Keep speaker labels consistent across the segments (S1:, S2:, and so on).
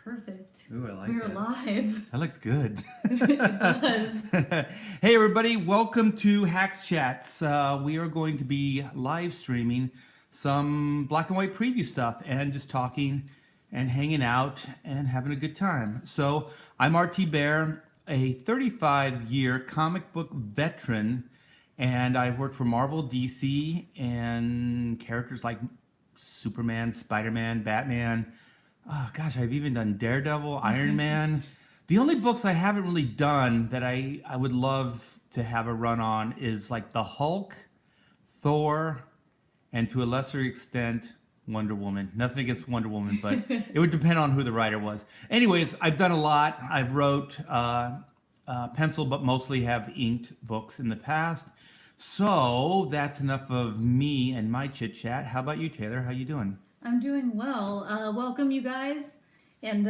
S1: Perfect.
S2: Ooh, I like
S1: We're
S2: that.
S1: live.
S2: That looks good.
S1: It does.
S2: Hey, everybody. Welcome to Hacks Chats. We are going to be live streaming some black and white preview stuff and just talking and hanging out and having a good time. So I'm RT Bear, a 35-year comic book veteran, and I've worked for Marvel, DC, and characters like Superman, Spider-Man, Batman. Oh gosh, I've even done Daredevil, Iron Man. The only books I haven't really done that I would love to have a run on is like the Hulk, Thor, and to a lesser extent Wonder Woman. Nothing against Wonder Woman, but it would depend on who the writer was. Anyways, I've done a lot. I've wrote pencil, but mostly have inked books in the past. So that's enough of me and my chit chat. How about you, Taylor? How you doing?
S1: I'm doing well. Welcome, you guys. And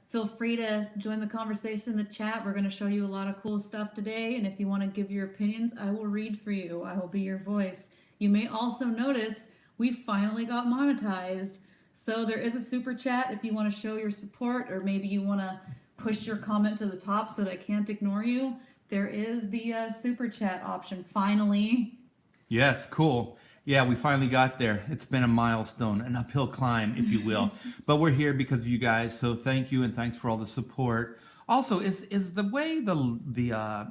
S1: feel free to join the conversation in the chat. We're going to show you a lot of cool stuff today. And if you want to give your opinions, I will read for you. I will be your voice. You may also notice we finally got monetized. So there is a super chat if you want to show your support, or maybe you want to push your comment to the top so that I can't ignore you. There is the super chat option finally.
S2: Yes, cool. Yeah, we finally got there. It's been a milestone, an uphill climb, if you will. But we're here because of you guys, so thank you and thanks for all the support. Also, is the way the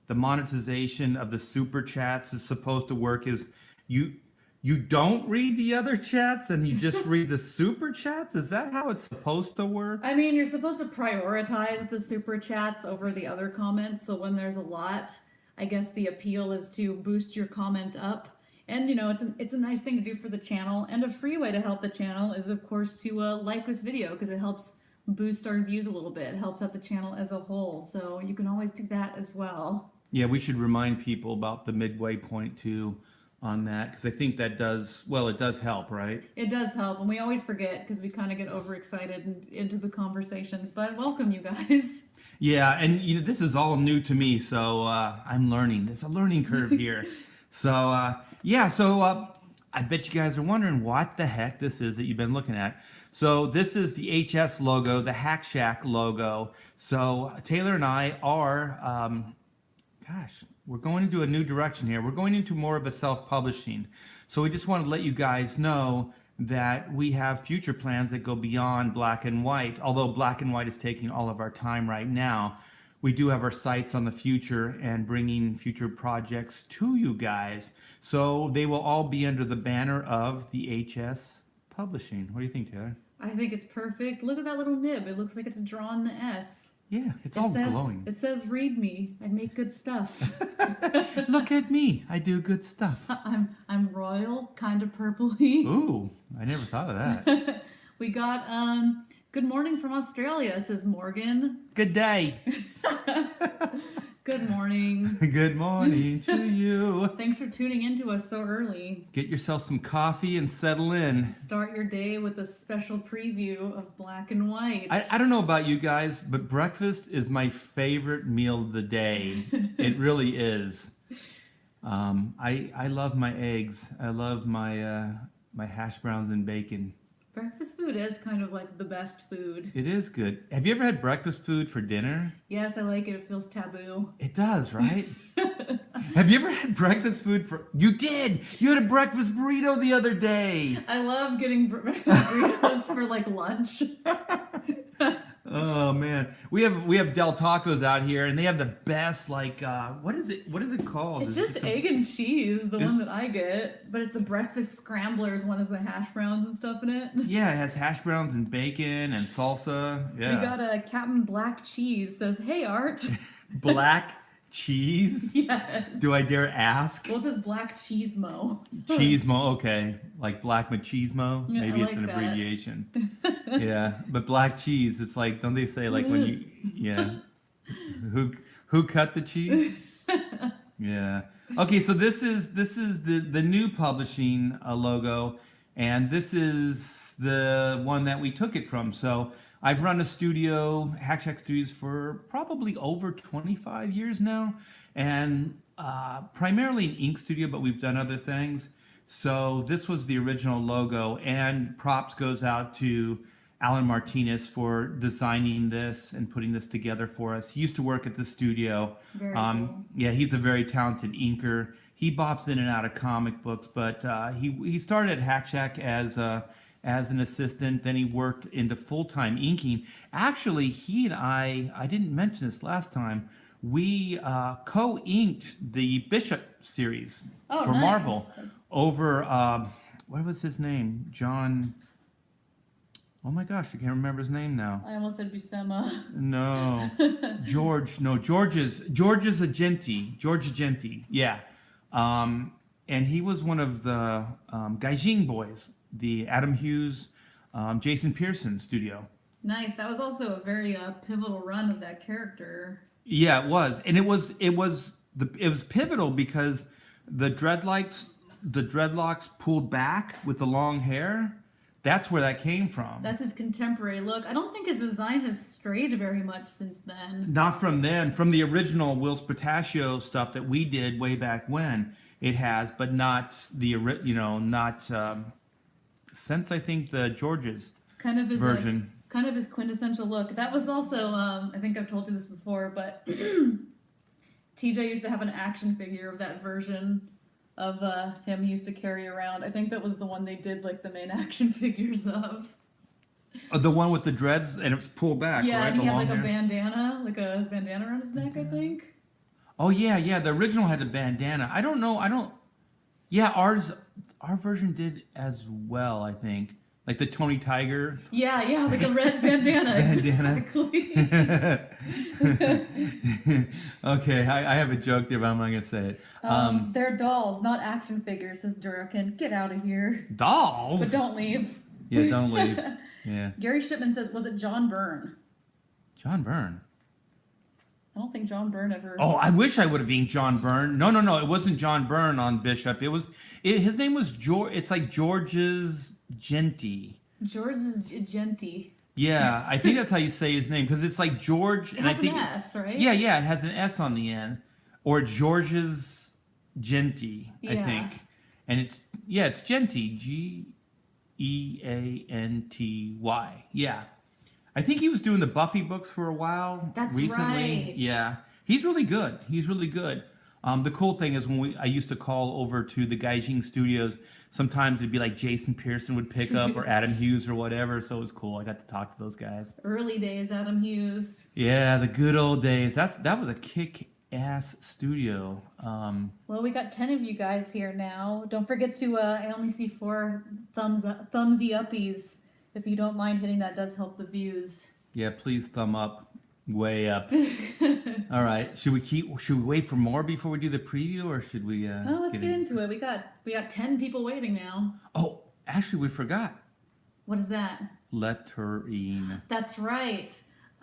S2: the monetization of the super chats is supposed to work is you you don't read the other chats and you just read the super chats? Is that how it's supposed to work?
S1: I mean, you're supposed to prioritize the super chats over the other comments. So when there's a lot, I guess the appeal is to boost your comment up. And it's a nice thing to do for the channel. And a free way to help the channel is, of course, to like this video because it helps boost our views a little bit. It helps out the channel as a whole. So you can always do that as well.
S2: Yeah, we should remind people about the midway point too on that because I think that does, well, it does help, right?
S1: It does help, and we always forget because we kind of get overexcited and into the conversations. But welcome, you guys.
S2: Yeah, and this is all new to me, so I'm learning. It's a learning curve here. So I bet you guys are wondering what the heck this is that you've been looking at. So this is the HS logo, the Hack Shack logo. So Taylor and I are, we're going into a new direction here. We're going into more of a self-publishing. So we just want to let you guys know that we have future plans that go beyond black and white. Although black and white is taking all of our time right now, we do have our sights on the future and bringing future projects to you guys. So they will all be under the banner of the HS Publishing. What do you think, Taylor?
S1: I think it's perfect. Look at that little nib. It looks like it's drawn the S.
S2: Yeah, it's all glowing.
S1: It says, "Read me. I make good stuff."
S2: Look at me. I do good stuff.
S1: I'm royal, kind of purpley.
S2: Ooh, I never thought of that.
S1: We got good morning from Australia, says Morgan.
S2: Good day.
S1: Good morning.
S2: Good morning to you.
S1: Thanks for tuning in to us so early.
S2: Get yourself some coffee and settle in.
S1: Start your day with a special preview of Black and White.
S2: I don't know about you guys, but breakfast is my favorite meal of the day. It really is. I love my eggs. I love my my hash browns and bacon.
S1: Breakfast food is kind of like the best food.
S2: It is good. Have you ever had breakfast food for dinner?
S1: Yes, I like it. It feels taboo.
S2: It does, right? Have you ever had breakfast food for... You did! You had a breakfast burrito the other day!
S1: I love getting breakfast burritos for like lunch.
S2: Oh man, we have Del Tacos out here, and they have the best what is it called?
S1: It's just egg and cheese, the one that I get, but it's the breakfast scramblers one has the hash browns and stuff in it.
S2: Yeah, it has hash browns and bacon and salsa. Yeah,
S1: We got a Captain Black Cheese says, "Hey Art."
S2: Black cheese?
S1: Yes.
S2: Do I dare ask?
S1: Well, it says Black Cheesemo.
S2: Cheesemo, okay, like Black Machismo.
S1: Yeah,
S2: Maybe
S1: I
S2: it's
S1: like
S2: an
S1: that.
S2: abbreviation. Yeah, but black cheese, it's like, don't they say like when you, yeah, who cut the cheese? Yeah. Okay, so this is the new publishing logo, and this is the one that we took it from. So I've run a studio, Hack Shack Studios, for probably over 25 years now, and primarily an ink studio, but we've done other things. So this was the original logo, and props goes out to Alan Martinez for designing this and putting this together for us. He used to work at the studio.
S1: Very cool.
S2: Yeah, he's a very talented inker. He bops in and out of comic books, but he started at Hack Shack as an assistant. Then he worked into full-time inking. Actually, he and I didn't mention this last time, we co-inked the Bishop series
S1: Oh,
S2: for
S1: nice.
S2: Marvel over, what was his name? John, oh my gosh, I can't remember his name now.
S1: I almost said Buscema.
S2: No, George's Agenti, George Agenti, yeah. And he was one of the Gaijin boys, the Adam Hughes, Jason Pearson studio.
S1: Nice. That was also a very pivotal run of that character.
S2: Yeah, it was, and it was pivotal because the dreadlocks pulled back with the long hair. That's where that came from.
S1: That's his contemporary look. I don't think his design has strayed very much since then.
S2: Not from then, from the original Will's Pistachio stuff that we did way back when. It has, but not not since I think the George's
S1: It's kind of his
S2: version.
S1: Kind of his quintessential look. That was also, I think I've told you this before, but TJ used to have an action figure of that version of him he used to carry around. I think that was the one they did like the main action figures of.
S2: The one with the dreads and it's pulled back,
S1: Yeah,
S2: right?
S1: and he
S2: The
S1: had
S2: long
S1: like
S2: hair?
S1: a bandana around his neck, I think.
S2: Oh yeah. The original had a bandana. I don't know. Yeah, our version did as well. I think, like the Tony Tiger.
S1: Yeah, like a red bandana. Exactly.
S2: Okay, I have a joke there, but I'm not gonna say it.
S1: They're dolls, not action figures, says Durakin. Get out of here.
S2: Dolls.
S1: But don't leave.
S2: Yeah, don't leave. Yeah.
S1: Gary Shipman says, was it John Byrne?
S2: John Byrne.
S1: I don't think John Byrne ever.
S2: Oh, I wish I would have been John Byrne. No, it wasn't John Byrne on Bishop. His name was George. It's like George's Genty.
S1: George's Genty.
S2: Yeah, I think that's how you say his name because it's like George.
S1: It has an S, right?
S2: Yeah, it has an S on the end, or George's Genty, I think, and it's Genty, Geanty. Yeah, I think he was doing the Buffy books for a while.
S1: That's
S2: recently.
S1: right.
S2: Yeah, he's really good. The cool thing is I used to call over to the Gaijin Studios. Sometimes it'd be like Jason Pearson would pick up or Adam Hughes or whatever. So it was cool. I got to talk to those guys.
S1: Early days, Adam Hughes.
S2: Yeah, the good old days. That was a kick-ass studio.
S1: Well, we got 10 of you guys here now. Don't forget to, I only see 4 thumbsy uppies. If you don't mind hitting that, does help the views.
S2: Yeah, please thumb up. Way up. All right. Should we wait for more before we do the preview, or should we?
S1: Well, let's get into it. We got 10 people waiting now.
S2: Oh, actually, we forgot.
S1: What is that?
S2: Lettering.
S1: That's right.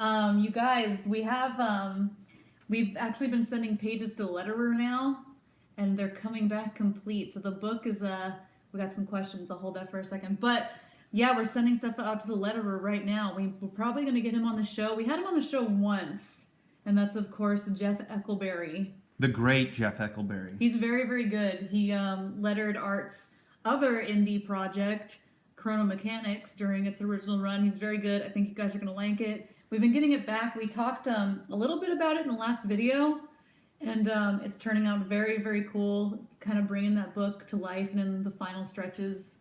S1: You guys, we've actually been sending pages to the letterer now, and they're coming back complete. So the book is we got some questions. I'll hold that for a second, but. Yeah, we're sending stuff out to the letterer right now. We're probably going to get him on the show. We had him on the show once, and that's, of course, Jeff Eckelberry.
S2: The great Jeff Eckelberry.
S1: He's very, very good. He lettered Art's other indie project, Chrono Mechanics, during its original run. He's very good. I think you guys are going to like it. We've been getting it back. We talked a little bit about it in the last video, and it's turning out very, very cool, kind of bringing that book to life and in the final stretches.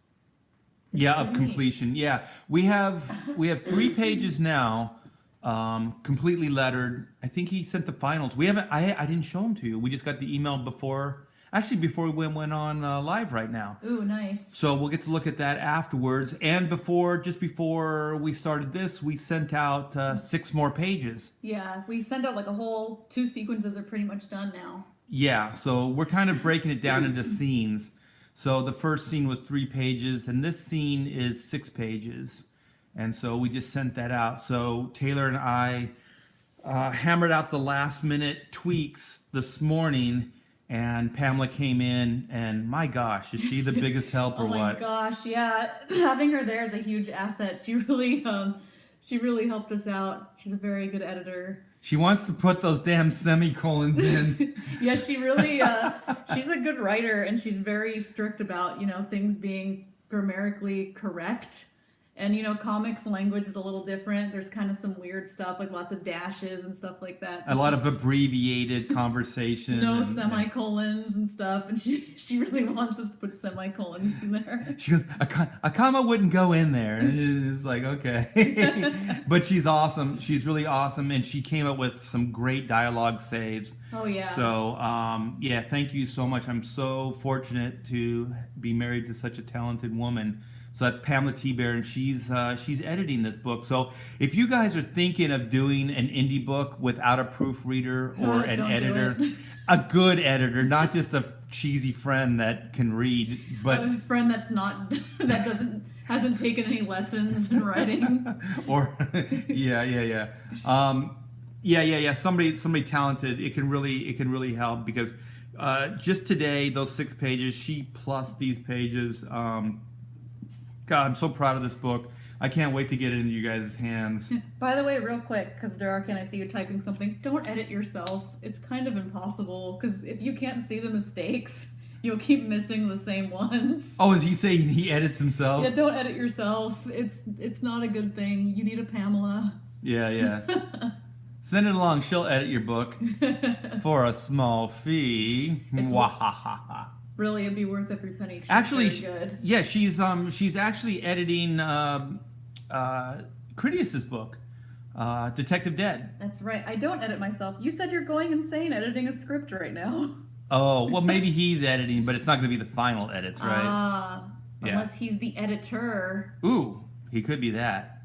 S2: Of completion. Yeah, we have 3 pages now, completely lettered. I think he sent the finals. We haven't. I didn't show them to you. We just got the email before we went on live right now.
S1: Ooh, nice.
S2: So we'll get to look at that afterwards. And just before we started this, we sent out 6 more pages.
S1: Yeah, we sent out like a whole 2 sequences are pretty much done now.
S2: Yeah, so we're kind of breaking it down into scenes. So the first scene was 3 pages, and this scene is 6 pages. And so we just sent that out. So Taylor and I hammered out the last minute tweaks this morning, and Pamela came in, and my gosh, is she the biggest help or what?
S1: Oh my gosh, yeah. Having her there is a huge asset. She really helped us out. She's a very good editor.
S2: She wants to put those damn semicolons in.
S1: Yeah, she really, she's a good writer, and she's very strict about, things being grammatically correct. And comics language is a little different. There's kind of some weird stuff, like lots of dashes and stuff like that. So
S2: a lot of abbreviated conversation.
S1: No semicolons and stuff, and she really wants us to put semicolons in there.
S2: She goes, a comma wouldn't go in there. And it's like, okay. But she's awesome. She's really awesome, and she came up with some great dialogue saves.
S1: Oh, yeah.
S2: So, yeah, thank you so much. I'm so fortunate to be married to such a talented woman. So that's Pamela T. Bear, and she's editing this book. So if you guys are thinking of doing an indie book without a proofreader or an editor, a good editor, not just a cheesy friend that can read, but
S1: a friend hasn't taken any lessons in writing.
S2: Or yeah. Somebody talented. It can really help because just today those 6 pages, she plus these pages. God, I'm so proud of this book. I can't wait to get it into you guys' hands.
S1: By the way, real quick, because Dark and I see you typing something, don't edit yourself. It's kind of impossible, because if you can't see the mistakes, you'll keep missing the same ones.
S2: Oh, is he saying he edits himself?
S1: Yeah, don't edit yourself. It's not a good thing. You need a Pamela.
S2: Yeah. Send it along. She'll edit your book for a small fee. Wahahaha.
S1: Really, it'd be worth every penny. She's
S2: actually,
S1: very good.
S2: Yeah, she's actually editing Critias's book, Detective Dead.
S1: That's right. I don't edit myself. You said you're going insane editing a script right now.
S2: Oh, well, maybe he's editing, but it's not going to be the final edits, right?
S1: Unless he's the editor.
S2: Ooh, he could be that.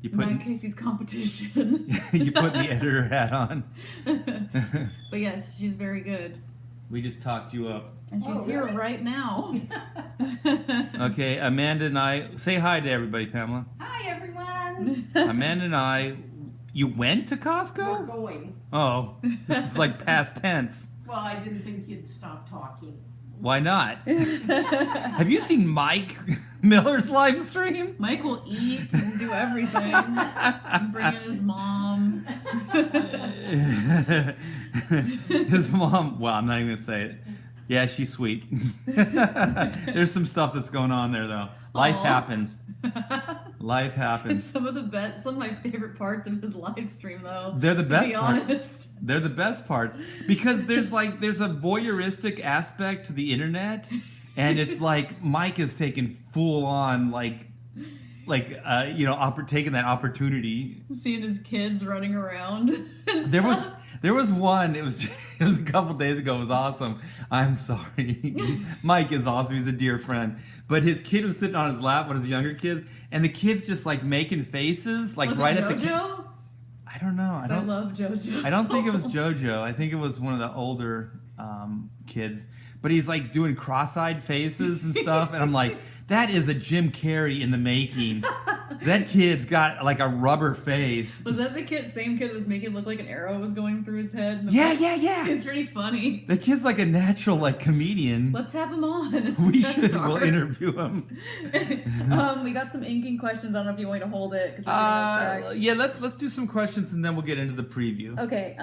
S1: In that case, he's competition.
S2: You put the editor hat on.
S1: But yes, she's very good.
S2: We just talked you up.
S1: And she's here right now.
S2: Okay, Amanda and I... Say hi to everybody, Pamela.
S3: Hi, everyone.
S2: Amanda and I... You went to Costco?
S3: We're going.
S2: Oh, this is like past tense.
S3: Well, I didn't think you'd stop talking.
S2: Why not? Have you seen Mike Miller's live stream?
S1: Mike will eat and do everything. Bring in his mom.
S2: His mom... Well, I'm not even going to say it. Yeah, she's sweet. There's some stuff that's going on there, though. Life happens. Life happens.
S1: It's some of my favorite parts of his live stream, though.
S2: They're the best
S1: to be
S2: parts.
S1: honest.
S2: They're the best parts because there's a voyeuristic aspect to the internet, and it's like Mike is taking full on taking that opportunity.
S1: Seeing his kids running around.
S2: There was one. It was a couple days ago. It was awesome. I'm sorry. Mike is awesome. He's a dear friend. But his kid was sitting on his lap, one of his younger kids, and the kid's just like making faces, like
S1: was
S2: right
S1: it
S2: at the.
S1: JoJo?
S2: I don't know.
S1: I love JoJo.
S2: I don't think it was JoJo. I think it was one of the older kids. But he's like doing cross-eyed faces and stuff, and I'm like, that is a Jim Carrey in the making. That kid's got like a rubber face.
S1: Was that the same kid that was making it look like an arrow was going through his head?
S2: Yeah.
S1: It's pretty funny.
S2: The kid's like a natural comedian.
S1: Let's have him on.
S2: We should. We'll interview him.
S1: We got some inking questions. I don't know if you want me to hold it.
S2: Yeah, let's do some questions and then we'll get into the preview.
S1: Okay.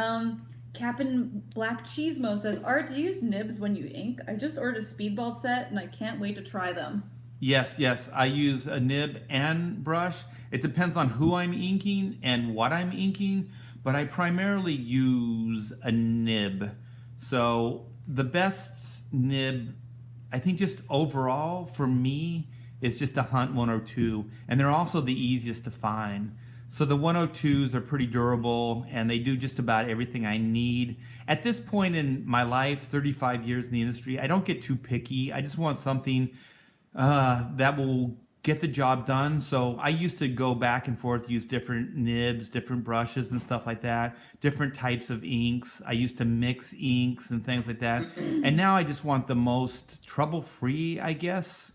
S1: Captain Black Cheesemo says, Art, do you use nibs when you ink? I just ordered a speedball set and I can't wait to try them.
S2: Yes. I use a nib and brush. It depends on who I'm inking and what I'm inking, but I primarily use a nib. So the best nib, I think just overall for me, is just a Hunt 102, and they're also the easiest to find. So the 102s are pretty durable, and they do just about everything I need. At this point in my life, 35 years in the industry, I don't get too picky. I just want something that will get the job done. So I used to go back and forth, use different nibs, different brushes and stuff like that, different types of inks. I used to mix inks and things like that. And now I just want the most trouble-free, I guess.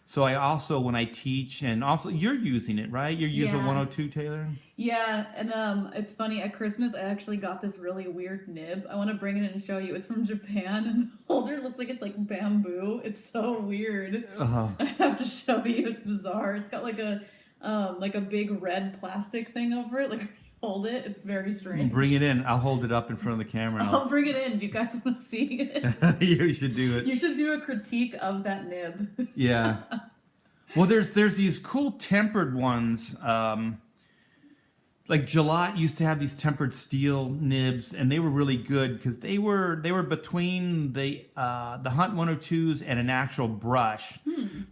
S2: So I also, when I teach, and also you're using it, right? You're using a 102, Taylor?
S1: Yeah, and it's funny, at Christmas I actually got this really weird nib. I want to bring it in and show you. It's from Japan, and the holder looks like it's like bamboo. It's so weird.
S2: Uh-huh.
S1: I have to show you. It's bizarre. It's got like a big red plastic thing over it. Like, hold it. It's very strange.
S2: Bring it in. I'll hold it up in front of the camera.
S1: I'll bring it in. Do you guys want to see it?
S2: You should do it.
S1: You should do a critique of that nib.
S2: Yeah. Well, there's these cool tempered ones. Like Gillette used to have these tempered steel nibs, and they were really good because they were between the Hunt 102s and an actual brush.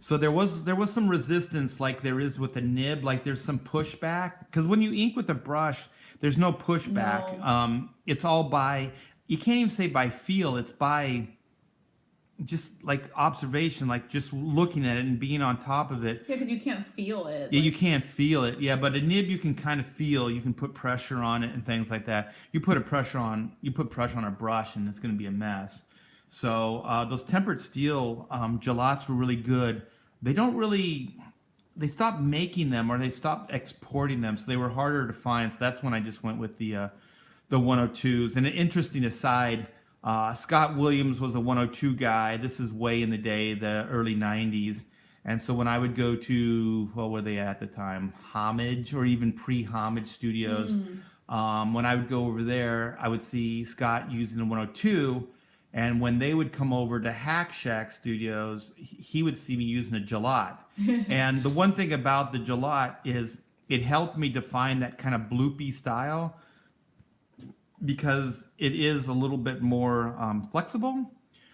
S2: So there was some resistance, like there is with a nib. Like there's some pushback because when you ink with a brush, there's no pushback.
S1: No.
S2: It's all by, you can't even say by feel. It's by just like observation, like just looking at it and being on top of it.
S1: Yeah, because you can't feel it.
S2: Yeah, you can't feel it. Yeah, but a nib you can kind of feel. You can put pressure on it and things like that. You put pressure on a brush and it's going to be a mess. So those tempered steel Gelates were really good. They stopped making them, or they stopped exporting them, so they were harder to find. So that's when I just went with the 102s. And an interesting aside, Scott Williams was a 102 guy. This is way in the day, the early 90s. And so when I would go to, what were they at the time? Homage, or even pre-Homage Studios. When I would go over there, I would see Scott using a 102. And when they would come over to Hack Shack Studios, he would see me using a Gillette. And the one thing about the Gillette is it helped me define that kind of bloopy style, because it is a little bit more flexible,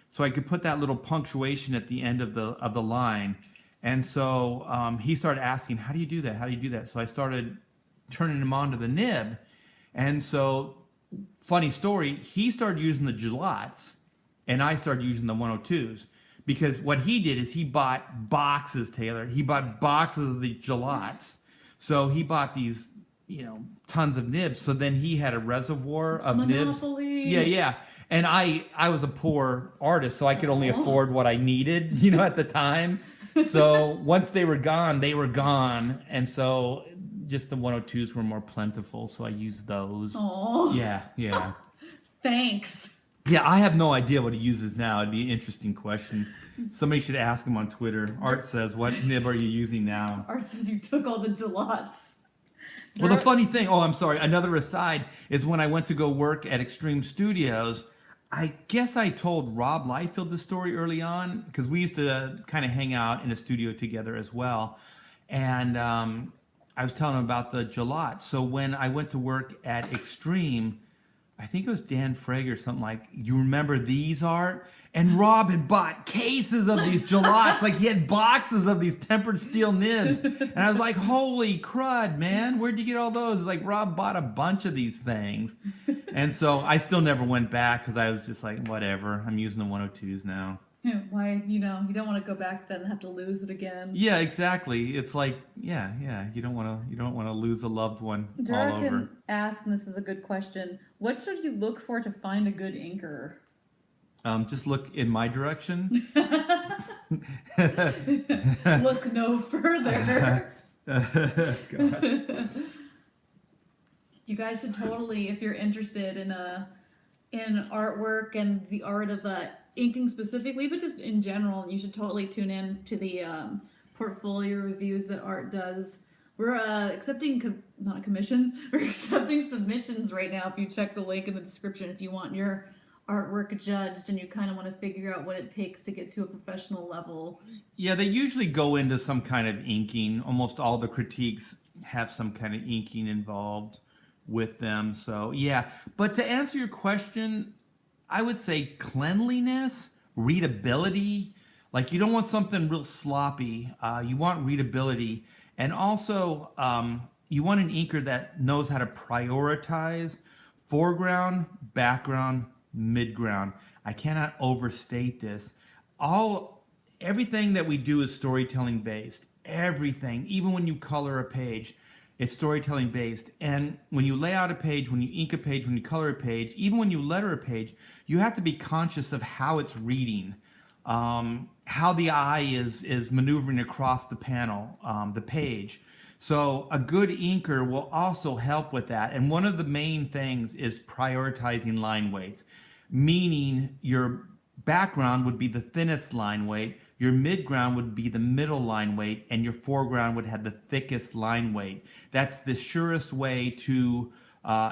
S2: so I could put that little punctuation at the end of the line. And so he started asking, "How do you do that? How do you do that?" So I started turning him on to the nib, and so funny story, he started using the Gillettes, and I started using the 102s, because what he did is he bought boxes, Taylor. He bought boxes of the Gillettes, so he bought these, tons of nibs. So then he had a reservoir of
S1: Monopoly.
S2: nibs. Yeah. And I was a poor artist, so I could only afford what I needed, at the time. So once they were gone, they were gone. And so just the 102s were more plentiful, so I used those.
S1: Oh.
S2: Yeah.
S1: Thanks.
S2: Yeah, I have no idea what he uses now. It'd be an interesting question. Somebody should ask him on Twitter. Art says, "What nib are you using now?"
S1: Art says you took all the Gelates.
S2: Well, the funny thing, I'm sorry, another aside, is when I went to go work at Extreme Studios, I guess I told Rob Liefeld this story early on, because we used to kind of hang out in a studio together as well. And I was telling him about the Gillette. So when I went to work at Extreme, I think it was Dan Frager or something like, "You remember these, Art?" And Rob had bought cases of these Gillettes. Like, he had boxes of these tempered steel nibs. And I was like, "Holy crud, man. Where'd you get all those?" Like, Rob bought a bunch of these things. And so I still never went back, because I was just like, whatever. I'm using the 102s now.
S1: Why, you don't want to go back then and have to lose it again.
S2: Yeah, exactly. It's like, yeah. You don't want to lose a loved one
S1: Dara
S2: all over.
S1: can ask, and this is a good question, what should you look for to find a good inker?
S2: Just look in my direction.
S1: Look no further.
S2: Gosh.
S1: You guys should totally, if you're interested in artwork and the art of inking specifically, but just in general, you should totally tune in to the portfolio reviews that Art does. We're accepting not commissions, we're accepting submissions right now. If you check the link in the description, if you want your artwork judged and you kind of want to figure out what it takes to get to a professional level.
S2: Yeah, they usually go into some kind of inking. Almost all the critiques have some kind of inking involved with them. So yeah, but to answer your question, I would say cleanliness, readability. Like, you don't want something real sloppy. You want readability, and also you want an inker that knows how to prioritize foreground, background, midground. I cannot overstate this. Everything that we do is storytelling based. Everything, even when you color a page, it's storytelling based. And when you lay out a page, when you ink a page, when you color a page, even when you letter a page, you have to be conscious of how it's reading, how the eye is maneuvering across the panel, the page. So a good inker will also help with that. And one of the main things is prioritizing line weights, meaning your background would be the thinnest line weight, your midground would be the middle line weight, and your foreground would have the thickest line weight. That's the surest way to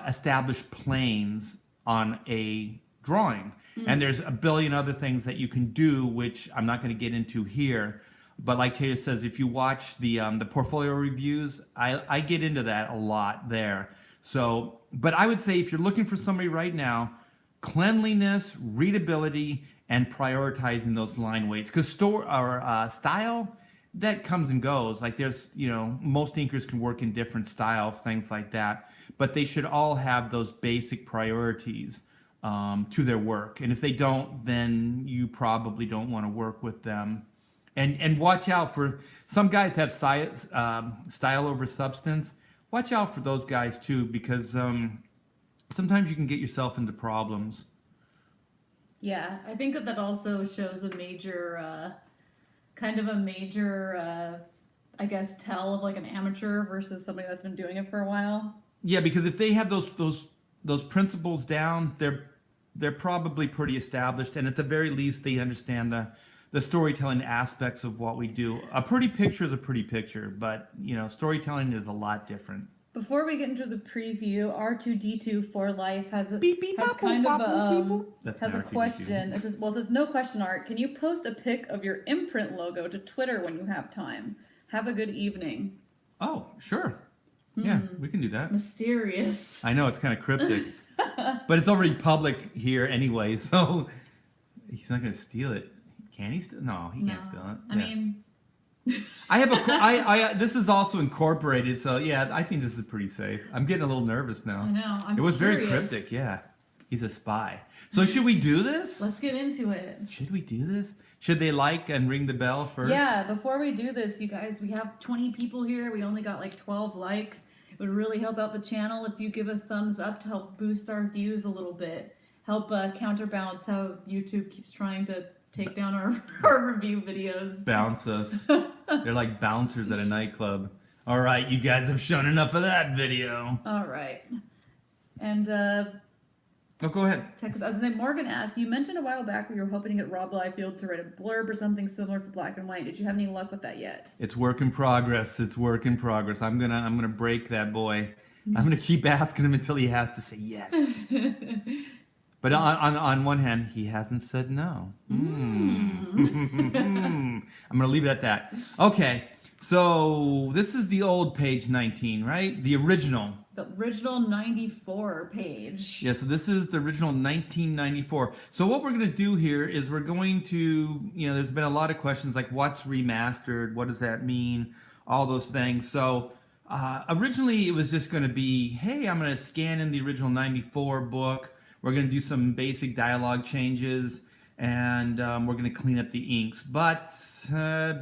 S2: establish planes on a drawing. And there's a billion other things that you can do, which I'm not going to get into here. But like Taylor says, if you watch the portfolio reviews, I get into that a lot there. So, but I would say if you're looking for somebody right now, cleanliness, readability, and prioritizing those line weights, because style that comes and goes. Like there's most inkers can work in different styles, things like that. But they should all have those basic priorities to their work. And if they don't, then you probably don't want to work with them. And watch out for some guys have style over substance. Watch out for those guys too, because sometimes you can get yourself into problems.
S1: Yeah, I think that also shows a major, I guess, tell of like an amateur versus somebody that's been doing it for a while.
S2: Yeah, because if they have those principles down, they're probably pretty established, and at the very least, they understand the storytelling aspects of what we do. A pretty picture is a pretty picture, but storytelling is a lot different.
S1: Before we get into the preview, R2D2 for Life has a question. It says no question, Art. Can you post a pic of your imprint logo to Twitter when you have time? Have a good evening.
S2: Oh, sure. Yeah, we can do that.
S1: Mysterious.
S2: I know, it's kind of cryptic. But it's already public here anyway, so he's not going to steal it. Can he steal? No, he can't steal it.
S1: I mean...
S2: I have this is also incorporated, so yeah, I think this is pretty safe. I'm getting a little nervous now.
S1: I know.
S2: It was very cryptic, yeah. He's a spy. So should we do this?
S1: Let's get into it.
S2: Should we do this? Should they like and ring the bell first?
S1: Yeah, before we do this, you guys, we have 20 people here. We only got like 12 likes. It would really help out the channel if you give a thumbs up to help boost our views a little bit. Help counterbalance how YouTube keeps trying to take down our review videos.
S2: Bounce us. They're like bouncers at a nightclub. All right, you guys have shown enough of that video.
S1: All right. And
S2: go ahead.
S1: As I say, Morgan asked, you mentioned a while back that you were hoping to get Rob Liefeld to write a blurb or something similar for Black and White. Did you have any luck with that yet?
S2: It's work in progress. It's work in progress. I'm gonna break that boy. I'm gonna keep asking him until he has to say yes. But on one hand, he hasn't said no. I'm going to leave it at that. Okay, so this is the old page 19, right? The original.
S1: The original 94 page.
S2: Yeah, so this is the original 1994. So what we're going to do here is we're going to, there's been a lot of questions like what's remastered? What does that mean? All those things. So originally it was just going to be, hey, I'm going to scan in the original 94 book. We're going to do some basic dialogue changes, and we're going to clean up the inks. But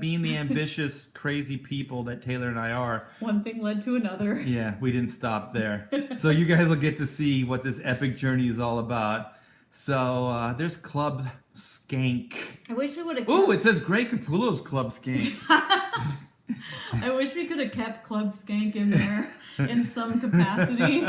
S2: being the ambitious, crazy people that Taylor and I are...
S1: One thing led to another.
S2: Yeah, we didn't stop there. So you guys will get to see what this epic journey is all about. So there's Club Skank.
S1: I wish we would have...
S2: Ooh, it says Greg Capullo's Club Skank.
S1: I wish we could have kept Club Skank in there in some capacity.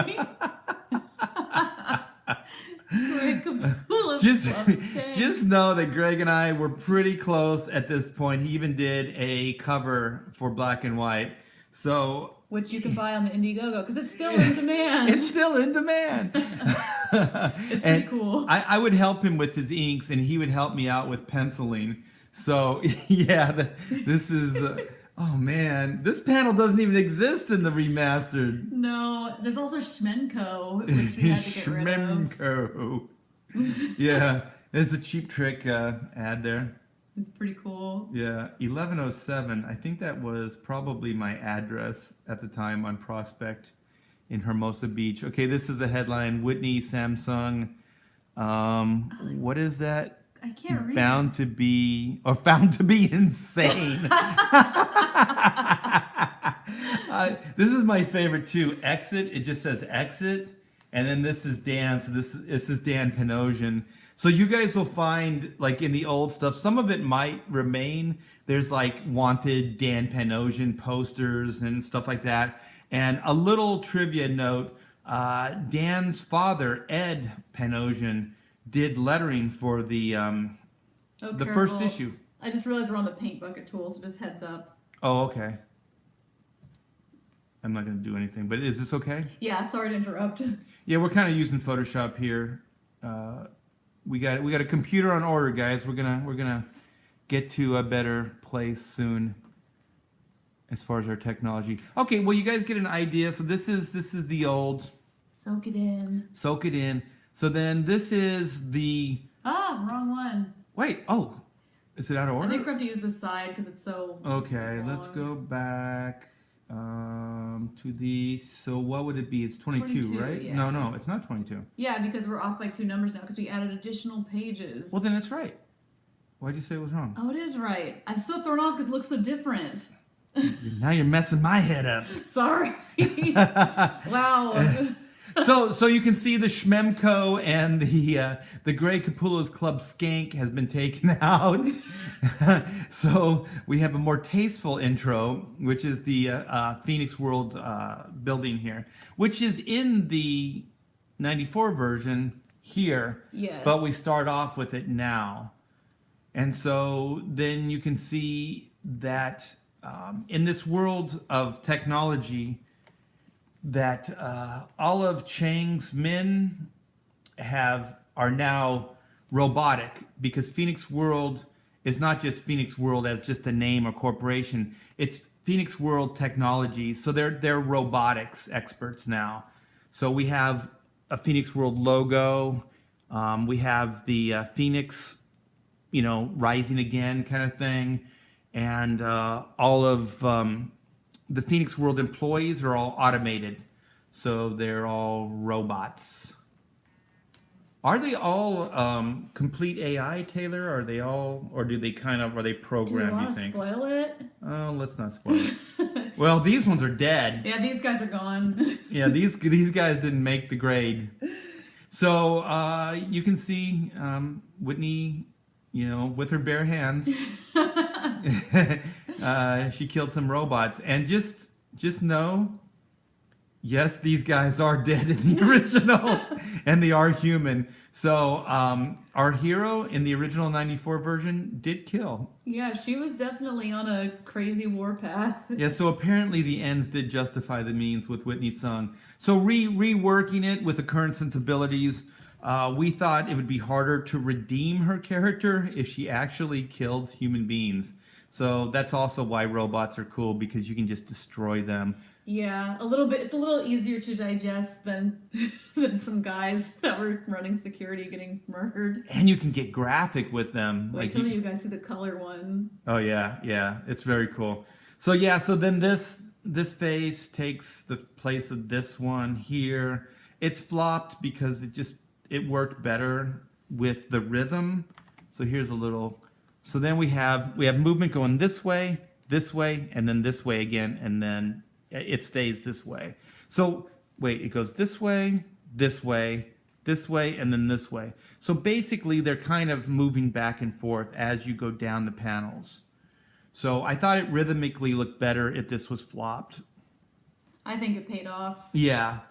S1: Just know that Greg and I were pretty close at this point. He even did a cover for Black and White, so which you can buy on the Indiegogo because it's still in demand.
S2: It's still in demand.
S1: It's pretty cool.
S2: I would help him with his inks, and he would help me out with penciling. So yeah, this is. Oh man, this panel doesn't even exist in the remastered.
S1: No, there's also Schmenko, which we had to get rid of.
S2: Schmenko. Yeah, there's a Cheap Trick ad there.
S1: It's pretty cool.
S2: Yeah, 1107. I think that was probably my address at the time on Prospect in Hermosa Beach. Okay, this is a headline. Whitney Samsung. What is that?
S1: I can't read.
S2: Found to be insane. This is my favorite too. Exit. It just says exit, and then this is Dan. So this is Dan Panosian. So you guys will find like in the old stuff, some of it might remain. There's like wanted Dan Panosian posters and stuff like that. And a little trivia note: Dan's father, Ed Panosian, did lettering for the first issue.
S1: I just realized we're on the paint bucket tool, so just heads up.
S2: Oh, okay. I'm not going to do anything, but is this okay?
S1: Yeah, sorry to interrupt.
S2: Yeah, we're kind of using Photoshop here. We got a computer on order, guys. We're gonna get to a better place soon as far as our technology. Okay, well, you guys get an idea. So this is the old.
S1: Soak it in.
S2: Soak it in. So then this is the.
S1: Ah, wrong one.
S2: Wait. Oh, is it out of order?
S1: I think we're going to use the side because it's so.
S2: Okay, let's
S1: long.
S2: go back to the. So what would it be? It's 22,
S1: 22,
S2: right?
S1: yeah.
S2: No, it's not 22.
S1: Yeah, because we're off by 2 numbers now because we added additional pages.
S2: Well, then it's right. Why'd you say it was wrong?
S1: Oh, it is right. I'm so thrown off because it looks so different.
S2: Now you're messing my head up.
S1: Sorry. Wow.
S2: So you can see the Schmemco and the Grey Capullo's Club Skank has been taken out. So we have a more tasteful intro, which is the Phoenix World building here, which is in the 94 version here.
S1: Yes.
S2: But we start off with it now. And so then you can see that in this world of technology, that all of Chang's men are now robotic, because Phoenix World is not just Phoenix World as just a name or corporation. It's Phoenix World Technology. So they're robotics experts now. So we have a Phoenix World logo. We have the Phoenix, rising again kind of thing. And all of the Phoenix World employees are all automated. So they're all robots. Are they all complete AI, Taylor? Are they all, or are they
S1: Do you
S2: programmed,
S1: want
S2: you
S1: to
S2: think?
S1: spoil it?
S2: Oh, let's not spoil it. Well, these ones are dead.
S1: Yeah, these guys are gone.
S2: Yeah, these guys didn't make the grade. So you can see Whitney, with her bare hands, she killed some robots. And just know, yes, these guys are dead in the original, and they are human. So our hero in the original 94 version did kill.
S1: Yeah, she was definitely on a crazy warpath.
S2: Yeah, so apparently the ends did justify the means with Whitney's song. So reworking it with the current sensibilities, we thought it would be harder to redeem her character if she actually killed human beings. So that's also why robots are cool, because you can just destroy them.
S1: Yeah, a little bit. It's a little easier to digest than some guys that were running security getting murdered.
S2: And you can get graphic with them.
S1: Wait till you guys see the color one.
S2: Oh yeah, it's very cool. So so then this face takes the place of this one here. It's flopped because it worked better with the rhythm. So here's a little. So then we have movement going this way, and then this way again, and then it stays this way. So wait, it goes this way, and then this way. So basically they're kind of moving back and forth as you go down the panels. So I thought it rhythmically looked better if this was flopped.
S1: I think it paid off.
S2: Yeah.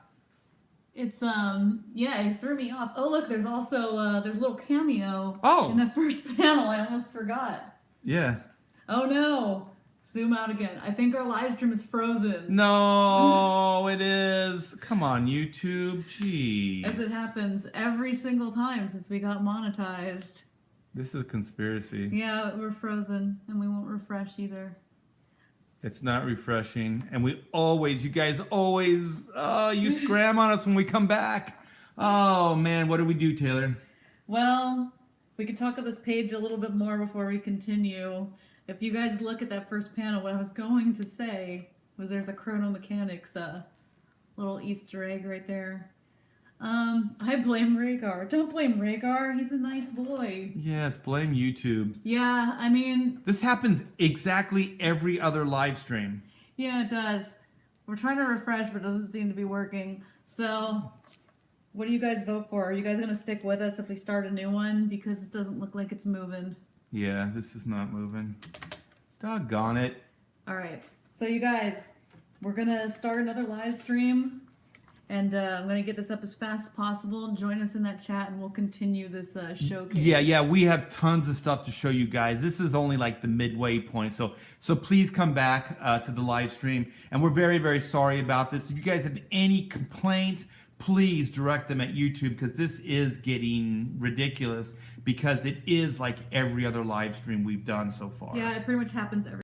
S1: It's it threw me off. Oh look, there's also there's a little cameo
S2: Oh.
S1: in the first panel. I almost forgot.
S2: Yeah.
S1: Oh no. Zoom out again. I think our live stream is frozen.
S2: No, it is. Come on, YouTube. Jeez.
S1: As it happens every single time since we got monetized.
S2: This is a conspiracy.
S1: Yeah, we're frozen and we won't refresh either.
S2: It's not refreshing. And you guys always, you scram on us when we come back. Oh, man, what do we do, Taylor?
S1: Well, we could talk about this page a little bit more before we continue. If you guys look at that first panel, what I was going to say was there's a Chrono Mechanics little Easter egg right there. I blame Rhaegar. Don't blame Rhaegar. He's a nice boy.
S2: Yes, blame YouTube.
S1: Yeah, I mean...
S2: This happens exactly every other live stream.
S1: Yeah, it does. We're trying to refresh, but it doesn't seem to be working. So, what do you guys vote for? Are you guys going to stick with us if we start a new one? Because it doesn't look like it's moving.
S2: Yeah, this is not moving. Doggone it.
S1: All right. So, you guys, we're going to start another live stream. And I'm going to get this up as fast as possible. Join us in that chat and we'll continue this showcase.
S2: Yeah, we have tons of stuff to show you guys. This is only like the midway point. So please come back to the live stream. And we're very, very sorry about this. If you guys have any complaints, please direct them at YouTube, because this is getting ridiculous, because it is like every other live stream we've done so far.
S1: Yeah, it pretty much happens every